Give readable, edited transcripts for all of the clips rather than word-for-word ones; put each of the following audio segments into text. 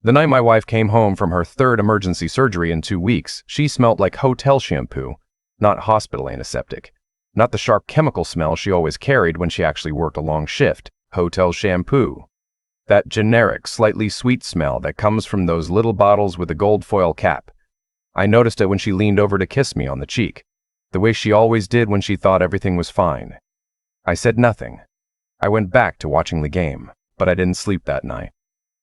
The night my wife came home from her third emergency surgery in 2 weeks, she smelled like hotel shampoo, not hospital antiseptic. Not the sharp chemical smell she always carried when she actually worked a long shift. Hotel shampoo. That generic, slightly sweet smell that comes from those little bottles with a gold foil cap. I noticed it when she leaned over to kiss me on the cheek, the way she always did when she thought everything was fine. I said nothing. I went back to watching the game, but I didn't sleep that night.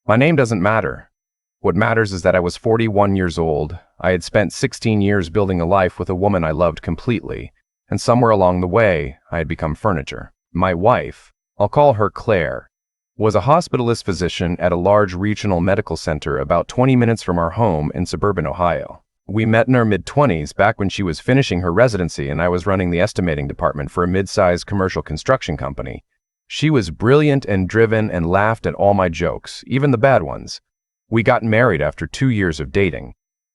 My name doesn't matter. What matters is that I was 41 years old. I had spent 16 years building a life with a woman I loved completely, and somewhere along the way, I had become furniture. My wife, I'll call her Claire, was a hospitalist physician at a large regional medical center about 20 minutes from our home in suburban Ohio. We met in our mid-20s back when she was finishing her residency and I was running the estimating department for a mid-sized commercial construction company. She was brilliant and driven and laughed at all my jokes, even the bad ones. We got married after 2 years of dating.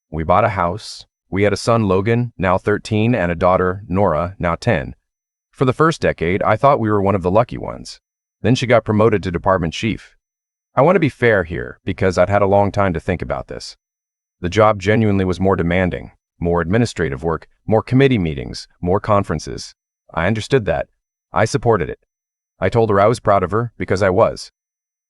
We bought a house. We had a son, Logan, now 13, and a daughter, Nora, now 10. For the first decade, I thought we were one of the lucky ones. Then she got promoted to department chief. I want to be fair here, because I'd had a long time to think about this. The job genuinely was more demanding, more administrative work, more committee meetings, more conferences. I understood that. I supported it. I told her I was proud of her, because I was.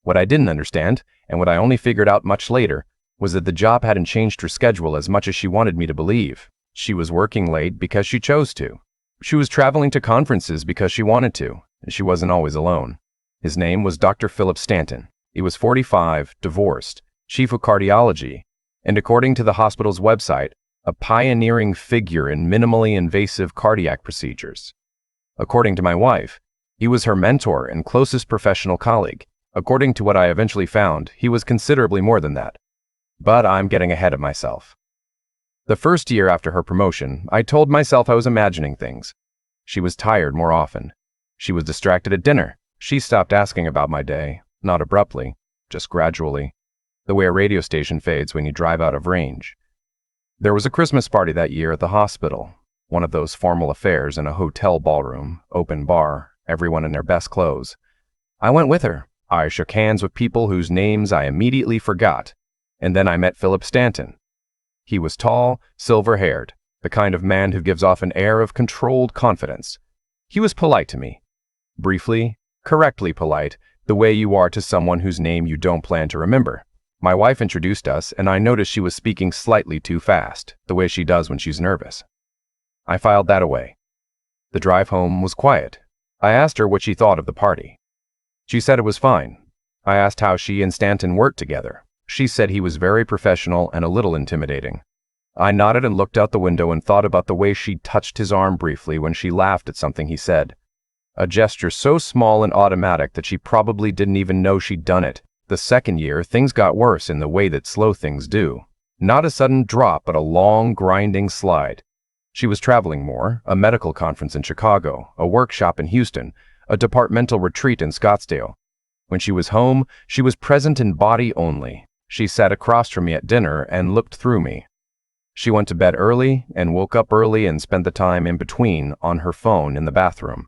What I didn't understand, and what I only figured out much later, was that the job hadn't changed her schedule as much as she wanted me to believe. She was working late because she chose to. She was traveling to conferences because she wanted to, and she wasn't always alone. His name was Dr. Philip Stanton. He was 45, divorced, chief of cardiology, and according to the hospital's website, a pioneering figure in minimally invasive cardiac procedures. According to my wife, he was her mentor and closest professional colleague. According to what I eventually found, he was considerably more than that. But I'm getting ahead of myself. The first year after her promotion, I told myself I was imagining things. She was tired more often. She was distracted at dinner. She stopped asking about my day, not abruptly, just gradually, the way a radio station fades when you drive out of range. There was a Christmas party that year at the hospital, one of those formal affairs in a hotel ballroom, open bar, everyone in their best clothes. I went with her. I shook hands with people whose names I immediately forgot, and then I met Philip Stanton. He was tall, silver-haired, the kind of man who gives off an air of controlled confidence. He was polite to me. Briefly, correctly polite, the way you are to someone whose name you don't plan to remember. My wife introduced us, and I noticed she was speaking slightly too fast, the way she does when she's nervous. I filed that away. The drive home was quiet. I asked her what she thought of the party. She said it was fine. I asked how she and Stanton worked together. She said he was very professional and a little intimidating. I nodded and looked out the window and thought about the way she touched his arm briefly when she laughed at something he said. A gesture so small and automatic that she probably didn't even know she'd done it. The second year, things got worse in the way that slow things do. Not a sudden drop, but a long, grinding slide. She was traveling more, a medical conference in Chicago, a workshop in Houston, a departmental retreat in Scottsdale. When she was home, she was present in body only. She sat across from me at dinner and looked through me. She went to bed early and woke up early and spent the time in between on her phone in the bathroom.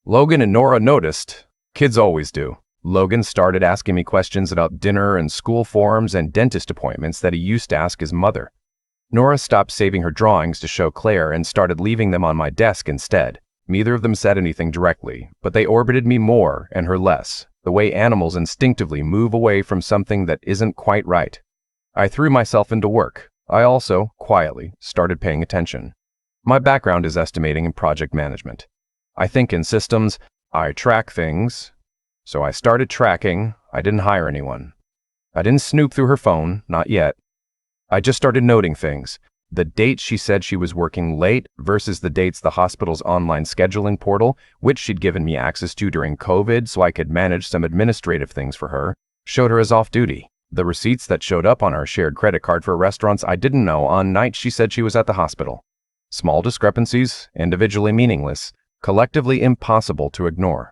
Logan and Nora noticed. Kids always do. Logan started asking me questions about dinner and school forms and dentist appointments that he used to ask his mother. Nora stopped saving her drawings to show Claire and started leaving them on my desk instead. Neither of them said anything directly, but they orbited me more and her less, the way animals instinctively move away from something that isn't quite right. I threw myself into work. I also, quietly, started paying attention. My background is estimating and project management. I think in systems. I track things. So I started tracking. I didn't hire anyone. I didn't snoop through her phone, not yet. I just started noting things. The dates she said she was working late versus the dates the hospital's online scheduling portal, which she'd given me access to during COVID so I could manage some administrative things for her, showed her as off-duty. The receipts that showed up on our shared credit card for restaurants I didn't know on nights she said she was at the hospital. Small discrepancies, individually meaningless, collectively impossible to ignore.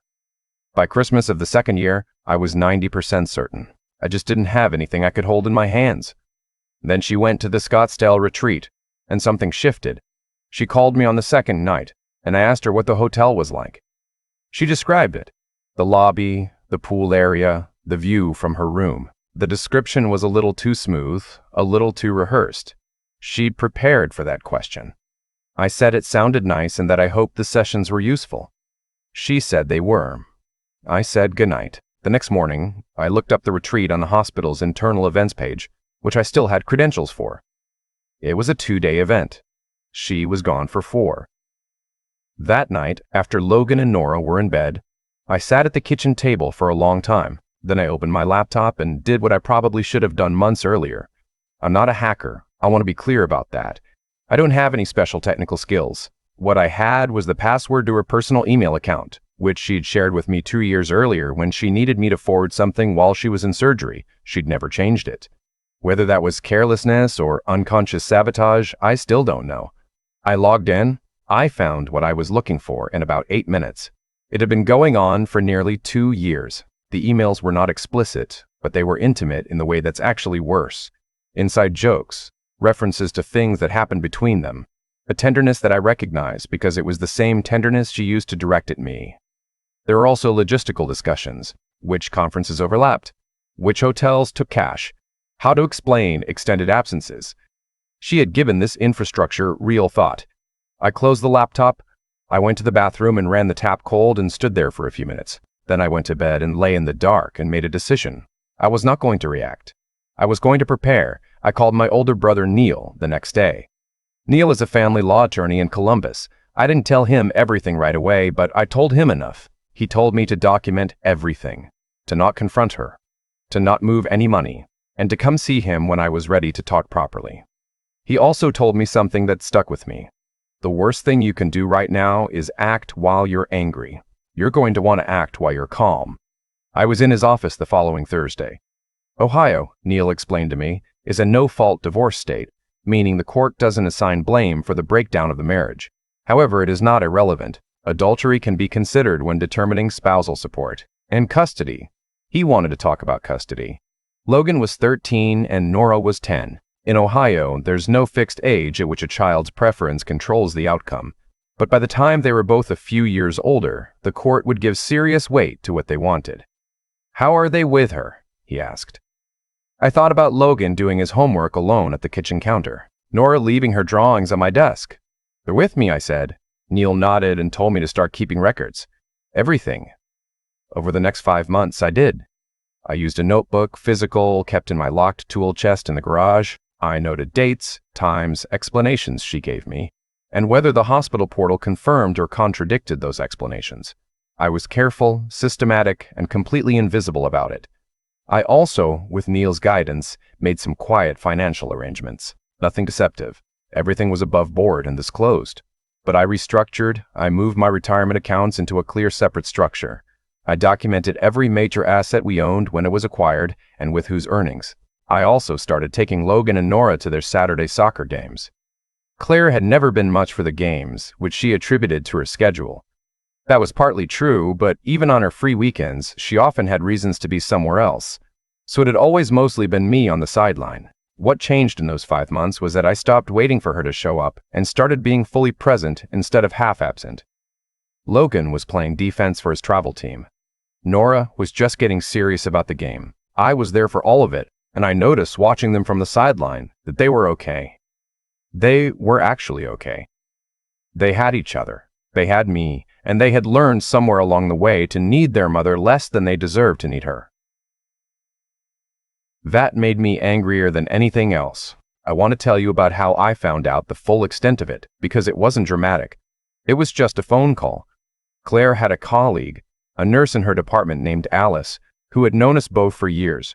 By Christmas of the second year, I was 90% certain. I just didn't have anything I could hold in my hands. Then she went to the Scottsdale retreat, and something shifted. She called me on the second night, and I asked her what the hotel was like. She described it. The lobby, the pool area, the view from her room. The description was a little too smooth, a little too rehearsed. She'd prepared for that question. I said it sounded nice and that I hoped the sessions were useful. She said they were. I said goodnight. The next morning, I looked up the retreat on the hospital's internal events page, which I still had credentials for. It was a 2-day event. She was gone for 4. That night, after Logan and Nora were in bed, I sat at the kitchen table for a long time. Then I opened my laptop and did what I probably should have done months earlier. I'm not a hacker. I want to be clear about that. I don't have any special technical skills. What I had was the password to her personal email account, which she'd shared with me 2 years earlier when she needed me to forward something while she was in surgery. She'd never changed it. Whether that was carelessness or unconscious sabotage, I still don't know. I logged in. I found what I was looking for in about 8 minutes. It had been going on for nearly 2 years. The emails were not explicit, but they were intimate in the way that's actually worse. Inside jokes, references to things that happened between them, a tenderness that I recognized because it was the same tenderness she used to direct at me. There were also logistical discussions, which conferences overlapped, which hotels took cash, how to explain extended absences. She had given this infrastructure real thought. I closed the laptop, I went to the bathroom and ran the tap cold and stood there for a few minutes. Then I went to bed and lay in the dark and made a decision. I was not going to react. I was going to prepare. I called my older brother Neil the next day. Neil is a family law attorney in Columbus. I didn't tell him everything right away, but I told him enough. He told me to document everything, to not confront her, to not move any money, and to come see him when I was ready to talk properly. He also told me something that stuck with me. The worst thing you can do right now is act while you're angry. You're going to want to act while you're calm. I was in his office the following Thursday. Ohio, Neil explained to me, is a no-fault divorce state, meaning the court doesn't assign blame for the breakdown of the marriage. However, it is not irrelevant. Adultery can be considered when determining spousal support. And custody. He wanted to talk about custody. Logan was 13 and Nora was 10. In Ohio, there's no fixed age at which a child's preference controls the outcome. But by the time they were both a few years older, the court would give serious weight to what they wanted. "How are they with her?" he asked. I thought about Logan doing his homework alone at the kitchen counter. Nora leaving her drawings on my desk. "They're with me," I said. Neil nodded and told me to start keeping records. Everything. Over the next 5 months, I did. I used a notebook, physical, kept in my locked tool chest in the garage. I noted dates, times, explanations she gave me, and whether the hospital portal confirmed or contradicted those explanations. I was careful, systematic, and completely invisible about it. I also, with Neil's guidance, made some quiet financial arrangements. Nothing deceptive. Everything was above board and disclosed. But I restructured, I moved my retirement accounts into a clear separate structure. I documented every major asset we owned when it was acquired and with whose earnings. I also started taking Logan and Nora to their Saturday soccer games. Claire had never been much for the games, which she attributed to her schedule. That was partly true, but even on her free weekends, she often had reasons to be somewhere else. So it had always mostly been me on the sideline. What changed in those 5 months was that I stopped waiting for her to show up and started being fully present instead of half absent. Logan was playing defense for his travel team. Nora was just getting serious about the game. I was there for all of it, and I noticed watching them from the sideline that they were okay. They were actually okay. They had each other. They had me, and they had learned somewhere along the way to need their mother less than they deserved to need her. That made me angrier than anything else. I want to tell you about how I found out the full extent of it, because it wasn't dramatic. It was just a phone call. Claire had a colleague, a nurse in her department named Alice, who had known us both for years.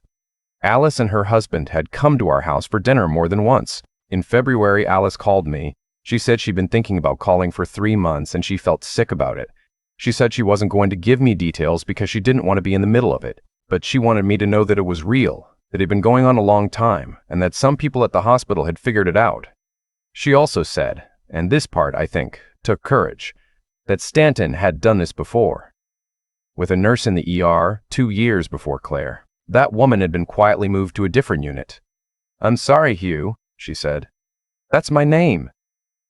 Alice and her husband had come to our house for dinner more than once. In February, Alice called me. She said she'd been thinking about calling for 3 months and she felt sick about it. She said she wasn't going to give me details because she didn't want to be in the middle of it, but she wanted me to know that it was real, that it had been going on a long time, and that some people at the hospital had figured it out. She also said, and this part, I think, took courage, that Stanton had done this before. With a nurse in the ER 2 years before Claire, that woman had been quietly moved to a different unit. "I'm sorry, Hugh," she said. "That's my name."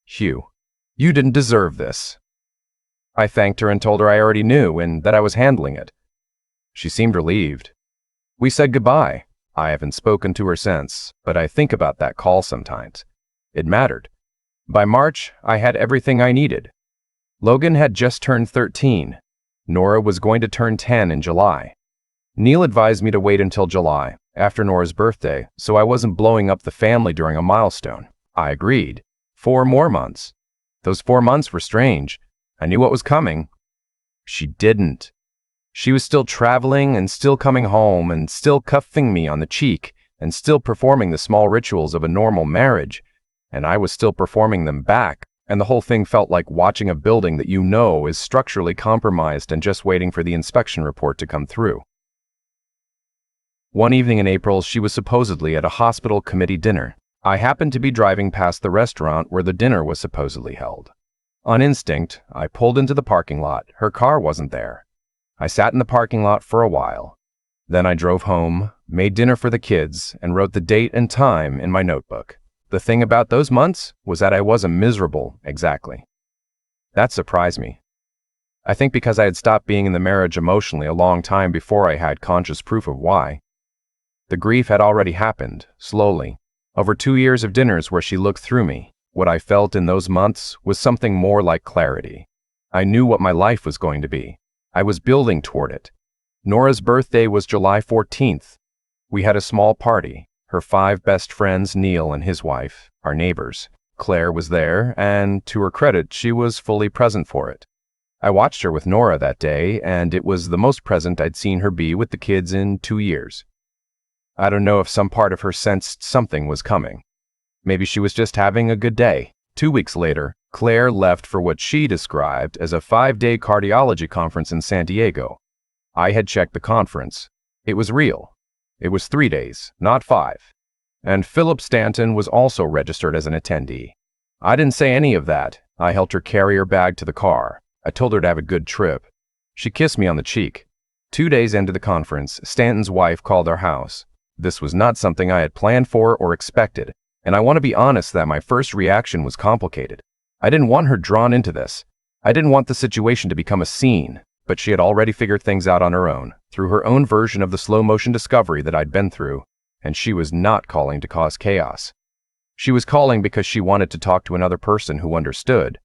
"Hugh, you didn't deserve this." I thanked her and told her I already knew and that I was handling it. She seemed relieved. We said goodbye. I haven't spoken to her since, but I think about that call sometimes. It mattered. By March, I had everything I needed. Logan had just turned 13. Nora was going to turn 10 in July. Neil advised me to wait until July, after Nora's birthday, so I wasn't blowing up the family during a milestone. I agreed. 4 more months. Those 4 months were strange. I knew what was coming. She didn't. She was still traveling and still coming home and still cuffing me on the cheek and still performing the small rituals of a normal marriage, and I was still performing them back, and the whole thing felt like watching a building that you know is structurally compromised and just waiting for the inspection report to come through. One evening in April, she was supposedly at a hospital committee dinner. I happened to be driving past the restaurant where the dinner was supposedly held. On instinct, I pulled into the parking lot. Her car wasn't there. I sat in the parking lot for a while. Then I drove home, made dinner for the kids, and wrote the date and time in my notebook. The thing about those months was that I wasn't miserable, exactly. That surprised me. I think because I had stopped being in the marriage emotionally a long time before I had conscious proof of why. The grief had already happened, slowly, over 2 years of dinners where she looked through me. What I felt in those months was something more like clarity. I knew what my life was going to be. I was building toward it. Nora's birthday was July 14th. We had a small party. Her 5 best friends, Neil and his wife, our neighbors. Claire was there, and to her credit, she was fully present for it. I watched her with Nora that day, and it was the most present I'd seen her be with the kids in 2 years. I don't know if some part of her sensed something was coming. Maybe she was just having a good day. 2 weeks later, Claire left for what she described as a 5-day cardiology conference in San Diego. I had checked the conference. It was real. It was 3 days, not 5. And Philip Stanton was also registered as an attendee. I didn't say any of that. I helped her carry her bag to the car. I told her to have a good trip. She kissed me on the cheek. 2 days into the conference, Stanton's wife called our house. This was not something I had planned for or expected, and I want to be honest that my first reaction was complicated. I didn't want her drawn into this. I didn't want the situation to become a scene, but she had already figured things out on her own, through her own version of the slow-motion discovery that I'd been through, and she was not calling to cause chaos. She was calling because she wanted to talk to another person who understood.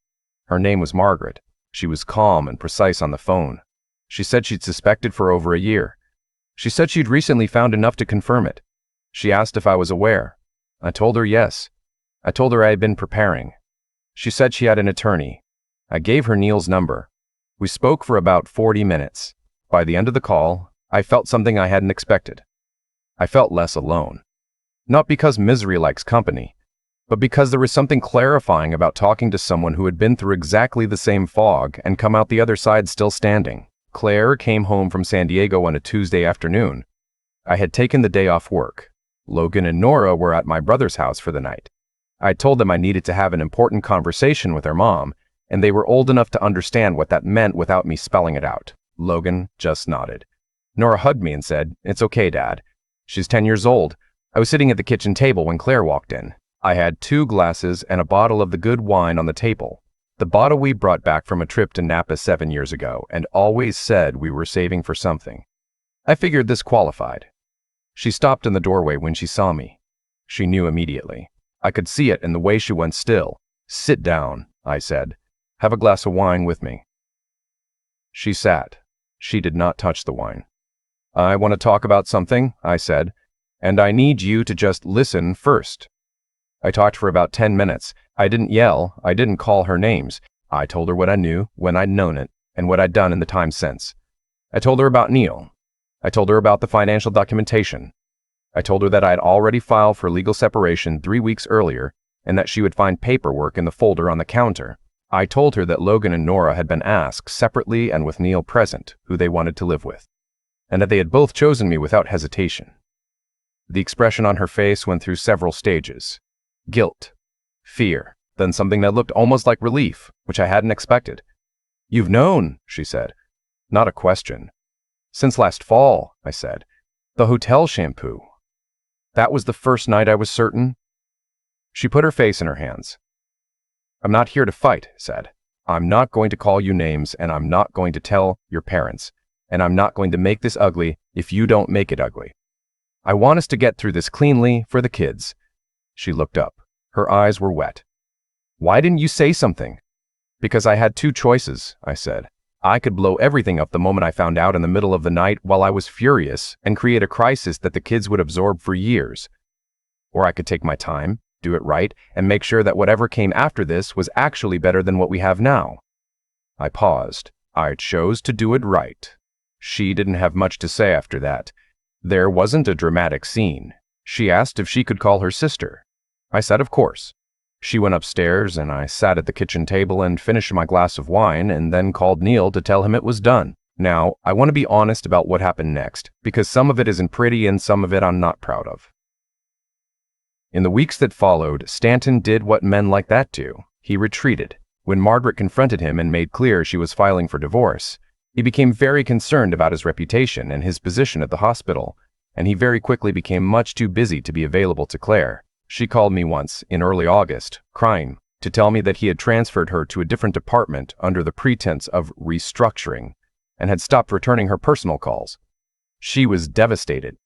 Her name was Margaret. She was calm and precise on the phone. She said she'd suspected for over a year. She said she'd recently found enough to confirm it. She asked if I was aware. I told her yes. I told her I had been preparing. She said she had an attorney. I gave her Neil's number. We spoke for about 40 minutes. By the end of the call, I felt something I hadn't expected. I felt less alone. Not because misery likes company, but because there was something clarifying about talking to someone who had been through exactly the same fog and come out the other side still standing. Claire came home from San Diego on a Tuesday afternoon. I had taken the day off work. Logan and Nora were at my brother's house for the night. I told them I needed to have an important conversation with their mom, and they were old enough to understand what that meant without me spelling it out. Logan just nodded. Nora hugged me and said, "It's okay, Dad. She's 10 years old." I was sitting at the kitchen table when Claire walked in. I had 2 glasses and a bottle of the good wine on the table. The bottle we brought back from a trip to Napa 7 years ago and always said we were saving for something. I figured this qualified. She stopped in the doorway when she saw me. She knew immediately. I could see it in the way she went still. "Sit down," I said. "Have a glass of wine with me." She sat. She did not touch the wine. "I want to talk about something," I said, "and I need you to just listen first." I talked for about 10 minutes. I didn't yell. I didn't call her names. I told her what I knew, when I'd known it, and what I'd done in the time since. I told her about Neil. I told her about the financial documentation. I told her that I had already filed for legal separation 3 weeks earlier, and that she would find paperwork in the folder on the counter. I told her that Logan and Nora had been asked, separately and with Neil present, who they wanted to live with, and that they had both chosen me without hesitation. The expression on her face went through several stages. Guilt, fear, then something that looked almost like relief, which I hadn't expected. "You've known," she said. Not a question. "Since last fall," I said. "The hotel shampoo." That was the first night I was certain. She put her face in her hands. "I'm not here to fight," I said. "I'm not going to call you names, and I'm not going to tell your parents, and I'm not going to make this ugly if you don't make it ugly. I want us to get through this cleanly for the kids." She looked up. Her eyes were wet. "Why didn't you say something?" "Because I had two choices," I said. "I could blow everything up the moment I found out in the middle of the night while I was furious and create a crisis that the kids would absorb for years. Or I could take my time, do it right, and make sure that whatever came after this was actually better than what we have now." I paused. I chose to do it right. She didn't have much to say after that. There wasn't a dramatic scene. She asked if she could call her sister. I said of course. She went upstairs and I sat at the kitchen table and finished my glass of wine and then called Neil to tell him it was done. Now, I want to be honest about what happened next, because some of it isn't pretty and some of it I'm not proud of. In the weeks that followed, Stanton did what men like that do. He retreated. When Margaret confronted him and made clear she was filing for divorce, he became very concerned about his reputation and his position at the hospital, and he very quickly became much too busy to be available to Claire. She called me once, in early August, crying, to tell me that he had transferred her to a different department under the pretense of restructuring, and had stopped returning her personal calls. She was devastated.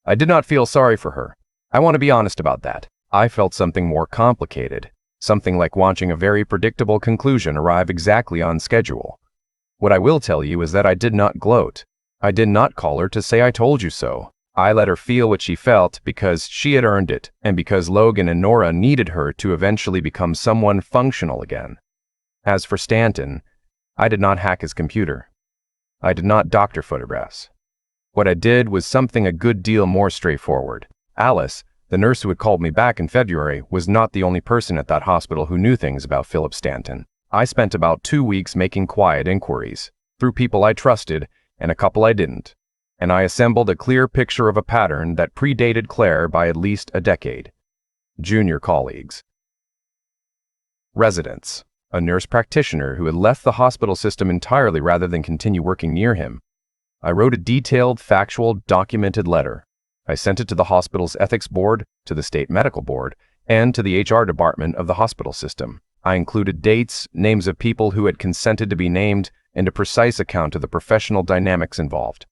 I did not feel sorry for her. I want to be honest about that. I felt something more complicated, something like watching a very predictable conclusion arrive exactly on schedule. What I will tell you is that I did not gloat. I did not call her to say I told you so. I let her feel what she felt because she had earned it, and because Logan and Nora needed her to eventually become someone functional again. As for Stanton, I did not hack his computer. I did not doctor photographs. What I did was something a good deal more straightforward. Alice, the nurse who had called me back in February, was not the only person at that hospital who knew things about Philip Stanton. I spent about 2 weeks making quiet inquiries, through people I trusted and a couple I didn't, and I assembled a clear picture of a pattern that predated Claire by at least a decade. Junior colleagues. Residents. A nurse practitioner who had left the hospital system entirely rather than continue working near him. I wrote a detailed, factual, documented letter. I sent it to the hospital's ethics board, to the state medical board, and to the HR department of the hospital system. I included dates, names of people who had consented to be named, and a precise account of the professional dynamics involved.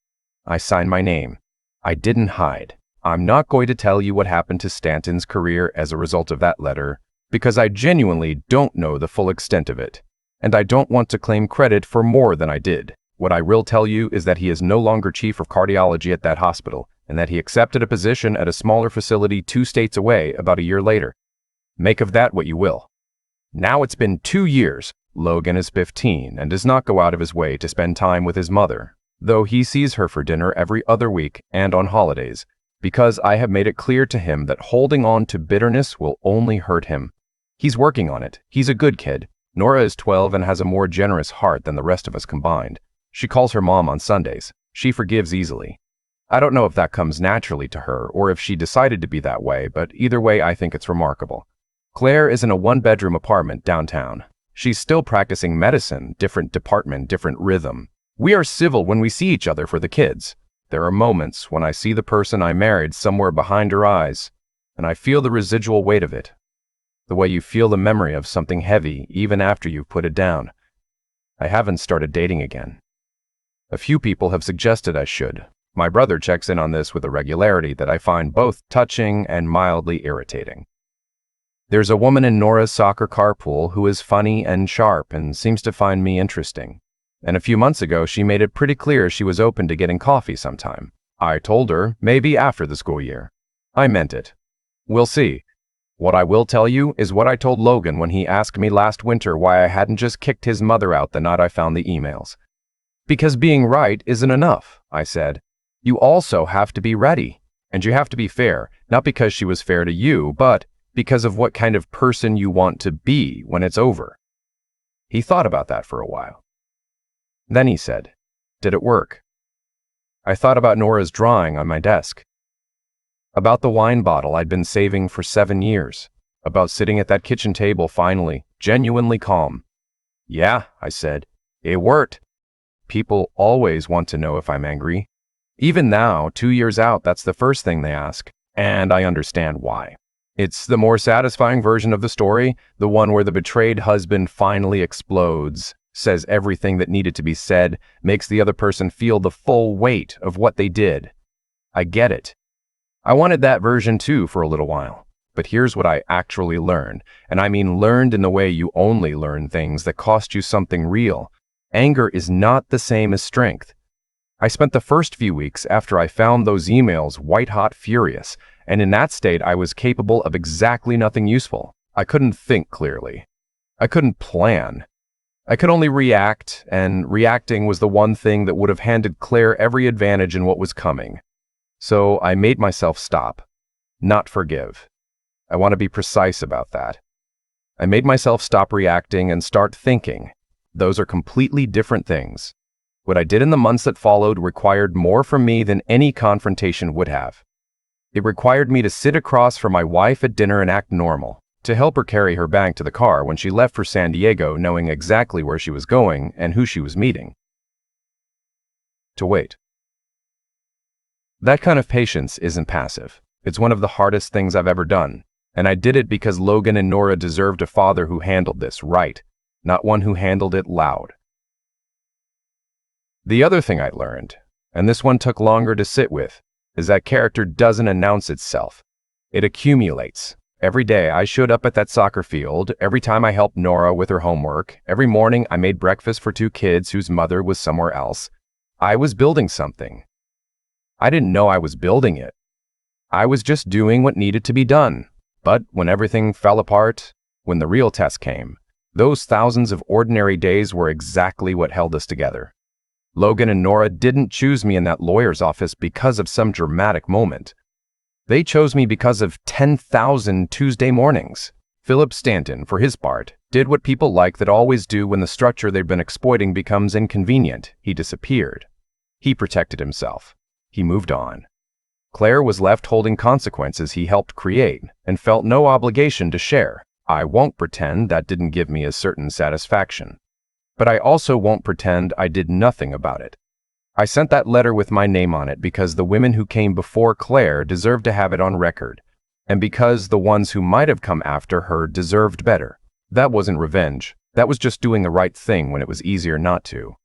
I signed my name. I didn't hide. I'm not going to tell you what happened to Stanton's career as a result of that letter, because I genuinely don't know the full extent of it, and I don't want to claim credit for more than I did. What I will tell you is that he is no longer chief of cardiology at that hospital, and that he accepted a position at a smaller facility 2 states away about a year later. Make of that what you will. Now it's been 2 years. Logan is 15 and does not go out of his way to spend time with his mother, though he sees her for dinner every other week and on holidays, because I have made it clear to him that holding on to bitterness will only hurt him. He's working on it. He's a good kid. Nora is 12 and has a more generous heart than the rest of us combined. She calls her mom on Sundays. She forgives easily. I don't know if that comes naturally to her or if she decided to be that way, but either way I think it's remarkable. Claire is in a 1-bedroom apartment downtown. She's still practicing medicine, different department, different rhythm. We are civil when we see each other for the kids. There are moments when I see the person I married somewhere behind her eyes, and I feel the residual weight of it. The way you feel the memory of something heavy even after you've put it down. I haven't started dating again. A few people have suggested I should. My brother checks in on this with a regularity that I find both touching and mildly irritating. There's a woman in Nora's soccer carpool who is funny and sharp and seems to find me interesting. And a few months ago, she made it pretty clear she was open to getting coffee sometime. I told her, maybe after the school year. I meant it. We'll see. What I will tell you is what I told Logan when he asked me last winter why I hadn't just kicked his mother out the night I found the emails. Because being right isn't enough, I said. You also have to be ready. And you have to be fair, not because she was fair to you, but because of what kind of person you want to be when it's over. He thought about that for a while. Then he said, "Did it work?" I thought about Nora's drawing on my desk. About the wine bottle I'd been saving for 7 years. About sitting at that kitchen table finally, genuinely calm. Yeah, I said, it worked. People always want to know if I'm angry. Even now, 2 years out, that's the first thing they ask, and I understand why. It's the more satisfying version of the story, the one where the betrayed husband finally explodes, says everything that needed to be said, makes the other person feel the full weight of what they did. I get it. I wanted that version too for a little while. But here's what I actually learned, and I mean learned in the way you only learn things that cost you something real. Anger is not the same as strength. I spent the first few weeks after I found those emails white-hot furious, and in that state I was capable of exactly nothing useful. I couldn't think clearly. I couldn't plan. I could only react, and reacting was the one thing that would have handed Claire every advantage in what was coming. So I made myself stop, not forgive. I want to be precise about that. I made myself stop reacting and start thinking. Those are completely different things. What I did in the months that followed required more from me than any confrontation would have. It required me to sit across from my wife at dinner and act normal, to help her carry her bag to the car when she left for San Diego, knowing exactly where she was going and who she was meeting. To wait. That kind of patience isn't passive. It's one of the hardest things I've ever done, and I did it because Logan and Nora deserved a father who handled this right, not one who handled it loud. The other thing I learned, and this one took longer to sit with, is that character doesn't announce itself. It accumulates. Every day I showed up at that soccer field, every time I helped Nora with her homework, every morning I made breakfast for 2 kids whose mother was somewhere else. I was building something. I didn't know I was building it. I was just doing what needed to be done. But when everything fell apart, when the real test came, those thousands of ordinary days were exactly what held us together. Logan and Nora didn't choose me in that lawyer's office because of some dramatic moment. They chose me because of 10,000 Tuesday mornings. Philip Stanton, for his part, did what people like that always do when the structure they've been exploiting becomes inconvenient. He disappeared. He protected himself. He moved on. Claire was left holding consequences he helped create and felt no obligation to share. I won't pretend that didn't give me a certain satisfaction. But I also won't pretend I did nothing about it. I sent that letter with my name on it because the women who came before Claire deserved to have it on record, and because the ones who might have come after her deserved better. That wasn't revenge. That was just doing the right thing when it was easier not to.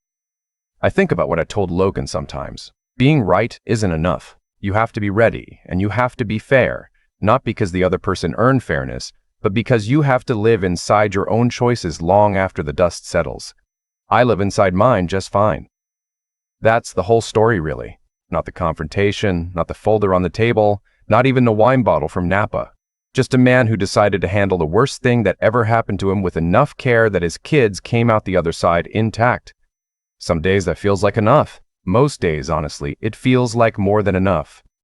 I think about what I told Logan sometimes. Being right isn't enough. You have to be ready, and you have to be fair, not because the other person earned fairness, but because you have to live inside your own choices long after the dust settles. I live inside mine just fine. That's the whole story, really. Not the confrontation, not the folder on the table, not even the wine bottle from Napa. Just a man who decided to handle the worst thing that ever happened to him with enough care that his kids came out the other side intact. Some days that feels like enough. Most days, honestly, it feels like more than enough.